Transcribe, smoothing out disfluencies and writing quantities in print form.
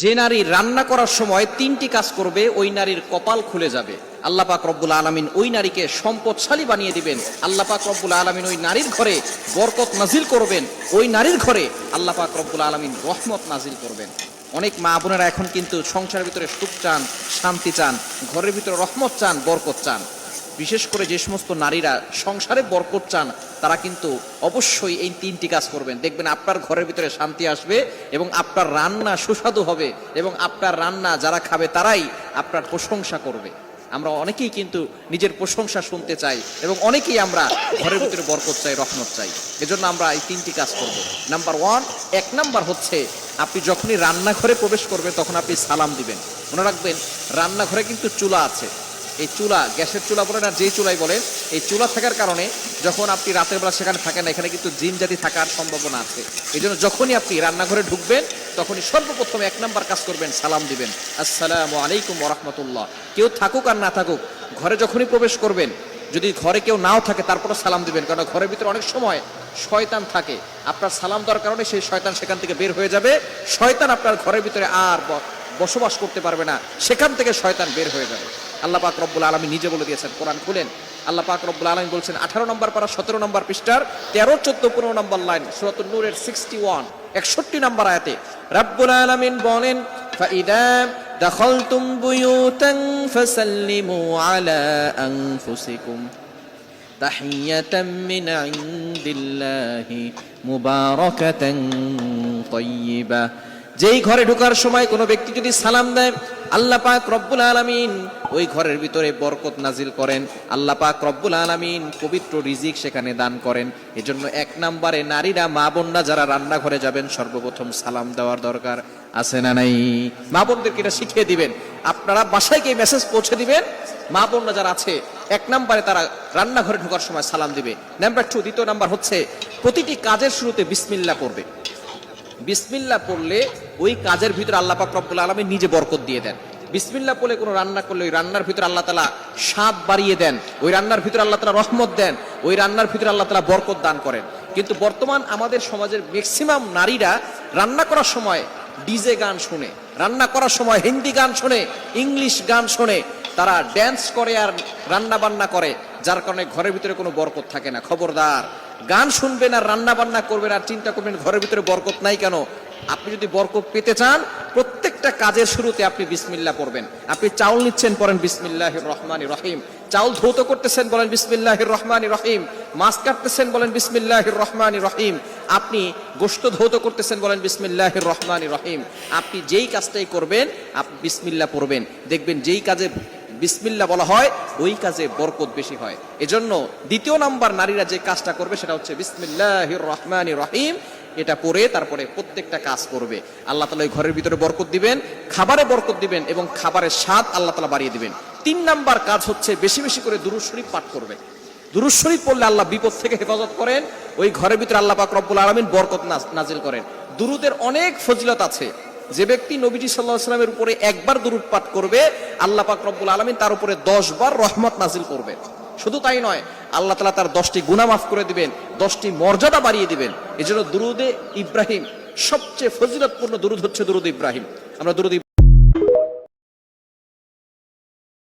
যে নারী রান্না করার সময় তিনটি কাজ করবে ওই নারীর কপাল খুলে যাবে। আল্লাহ পাক রব্বুল আলামিন ওই নারীকে সম্পদশালী বানিয়ে দিবেন। আল্লাহ পাক রব্বুল আলামিন ওই নারীর ঘরে বরকত নাজিল করবেন। ওই নারীর ঘরে আল্লাহ পাক রব্বুল আলামিন রহমত নাজিল করবেন। অনেক মা বোনেরা এখন কিন্তু সংসারের ভিতরে সুখ চান, শান্তি চান, ঘরের ভিতরে রহমত চান, বরকত চান। বিশেষ করে যে সমস্ত নারীরা সংসারে বরকত চান তারা কিন্তু অবশ্যই এই তিনটি কাজ করবেন। দেখবেন আপনার ঘরের ভিতরে শান্তি আসবে এবং আপনার রান্না সুস্বাদু হবে এবং আপনার রান্না যারা খাবে তারাই আপনার প্রশংসা করবে। আমরা অনেকেই কিন্তু নিজের প্রশংসা শুনতে চাই এবং অনেকেই আমরা ঘরের ভিতরে বরকত চাই, রহমত চাই। এজন্য আমরা এই তিনটি কাজ করব। নাম্বার ওয়ান, এক নাম্বার হচ্ছে আপনি যখনই রান্নাঘরে প্রবেশ করবেন তখন আপনি সালাম দিবেন। মনে রাখবেন রান্নাঘরে কিন্তু চুলা আছে। এই চুলা, গ্যাসের চুলা বলেন আর যেই চুলাই বলেন, এই চুলা থাকার কারণে যখন আপনি রাতের বেলা সেখানে থাকেন না, এখানে কিন্তু জিন জাতি থাকার সম্ভাবনা আছে। এই জন্য যখনই আপনি রান্নাঘরে ঢুকবেন তখনই সর্বপ্রথম এক নাম্বার কাজ করবেন, সালাম দিবেন, আসসালামু আলাইকুম ওয়া রাহমাতুল্লাহ। কেউ থাকুক আর না থাকুক, ঘরে যখনই প্রবেশ করবেন, যদি ঘরে কেউ নাও থাকে তারপরে সালাম দিবেন, কারণ ঘরের ভিতরে অনেক সময় শয়তান থাকে। আপনার সালাম দেওয়ার কারণে সেই শয়তান সেখান থেকে বের হয়ে যাবে। শয়তান আপনার ঘরের ভিতরে আর বসবাস করতে পারবে না, সেখান থেকে শয়তান বের হয়ে যাবে। আল্লাহ পাক রব্বুল আলামিন নিজে বলে দিয়েছেন, কোরআন খুলেন, আল্লাহ পাক রব্বুল আলামিন বলছেন 18 নম্বর পারা 17 নম্বর পৃষ্ঠার 13, 14, 15 নম্বর লাইন, সূরাতুন নূরের 61 নম্বর আয়াতে রব্বুল আলামিন বলেন, ফাইদা দাখালতুম বুয়ুতান ফাসাল্লিমু আলা আনফুসিকুম তাহিয়াতাম মিন ইনদিল্লাহি মুবারাকাতান তাইয়্যিবা। যেই ঘরে ঢোকার সময় কোনো ব্যক্তি যদি সালাম দেয়, আল্লাহ পাক রব্বুল আলামিন ওই ঘরের ভিতরে বরকত নাজিল করেন। আল্লাহ পাক রব্বুল আলামিন পবিত্র রিজিক সেখানে দান করেন। এজন্য এক নম্বরে নারীরা, মা বোনরা যারা রান্নাঘরে যাবেন সর্বপ্রথম সালাম দেওয়ার দরকার আছে না নাই? মা বোনদেরকে এটা শিখিয়ে দিবেন, আপনারা বাসায় গিয়ে মেসেজ পৌঁছে দিবেন। মা বোনরা যারা আছে এক নম্বরে তারা রান্নাঘরে ঢোকার সময় সালাম দিবে। নাম্বার 2, দ্বিতীয় নাম্বার হচ্ছে প্রতিটি কাজের শুরুতে বিসমিল্লাহ পড়বে। বিসমিল্লাহ পড়লে ওই কাজের ভিতরে আল্লাহ পাক রব্বুল আলামিন নিজে বরকত দিয়ে দেন। বিসমিল্লাহ পড়লে কোনো রান্না করলে ওই রান্নার ভিতরে আল্লাহ তাআলা স্বাদ বাড়িয়ে দেন, ওই রান্নার ভিতরে আল্লাহ তাআলা রহমত দেন, ওই রান্নার ভিতরে আল্লাহ তাআলা বরকত দান করেন। কিন্তু বর্তমান আমাদের সমাজের ম্যাক্সিমাম নারীরা রান্না করার সময় ডিজে গান শুনে, রান্না করার সময় হিন্দি গান শুনে, ইংলিশ গান শুনে, তারা ড্যান্স করে আর রান্না বান্না করে, যার কারণে ঘরের ভিতরে কোনো বরকত থাকে না। খবরদার, গান শুনবেন আর রান্না বান্না করবেন আর চিন্তা করবেন ঘরের ভিতরে বরকত নাই কেন। আপনি যদি বরকত পেতে চান প্রত্যেকটা কাজের শুরুতে আপনি বিসমিল্লাহ পড়বেন। আপনি চাউল নিচ্ছেন, পড়েন বিসমিল্লাহির রহমানির রহিম। চাউল ধৌত করতেছেন, বলেন বিসমিল্লাহির রহমানির রহিম। মাছ কাটতেছেন, বলেন বিসমিল্লাহির রহমানির রহিম। আপনি গোশত ধৌত করতেছেন, বলেন বিসমিল্লাহির রহমানির রহিম। আপনি যেই কাজটাই করবেন আপনি বিসমিল্লাহ পড়বেন, দেখবেন যেই কাজে বিসমিল্লাহ বলা হয় ওই কাজে বরকত বেশি হয়। এজন্য দ্বিতীয় নাম্বার নারীরা যে কাজটা করবে সেটা হচ্ছে বিসমিল্লাহির রহমানির রহিম। এটা পড়ে তারপরে প্রত্যেকটা কাজ করবে। আল্লাহ তাআলা ওই ঘরের ভিতরে বরকত দিবেন, খাবারে বরকত দিবেন এবং খাবারের স্বাদ আল্লাহ তাআলা বাড়িয়ে দিবেন। 3 নাম্বার কাজ হচ্ছে বেশি বেশি করে দুরূদ শরীফ পাঠ করবে। দুরূদ শরীফ পড়লে আল্লাহ বিপদ থেকে হেফাজত করেন, ওই ঘরের ভিতরে আল্লাহ পাক রব্বুল আলামিন বরকত নাজিল করেন। দুরূদের অনেক ফজিলত আছে। যে ব্যক্তি নবীজি সাল্লাল্লাহু আলাইহি ওয়াসাল্লামের উপরে একবার দুরূদ পাঠ করবে, আল্লাহ পাক রব্বুল আলামিন তার উপরে 10 বার রহমত নাজিল করবে। শুধু তাই নয়, আল্লাহ তাআলা তার 10টি গুনাহ মাফ করে দিবেন, 10টি মর্যাদা বাড়িয়ে দিবেন। এজন্য দুরূদে ইব্রাহিম সবচেয়ে ফজিলতপূর্ণ দুরূদ হচ্ছে দুরূদ ইব্রাহিম। আমরা দুরূদ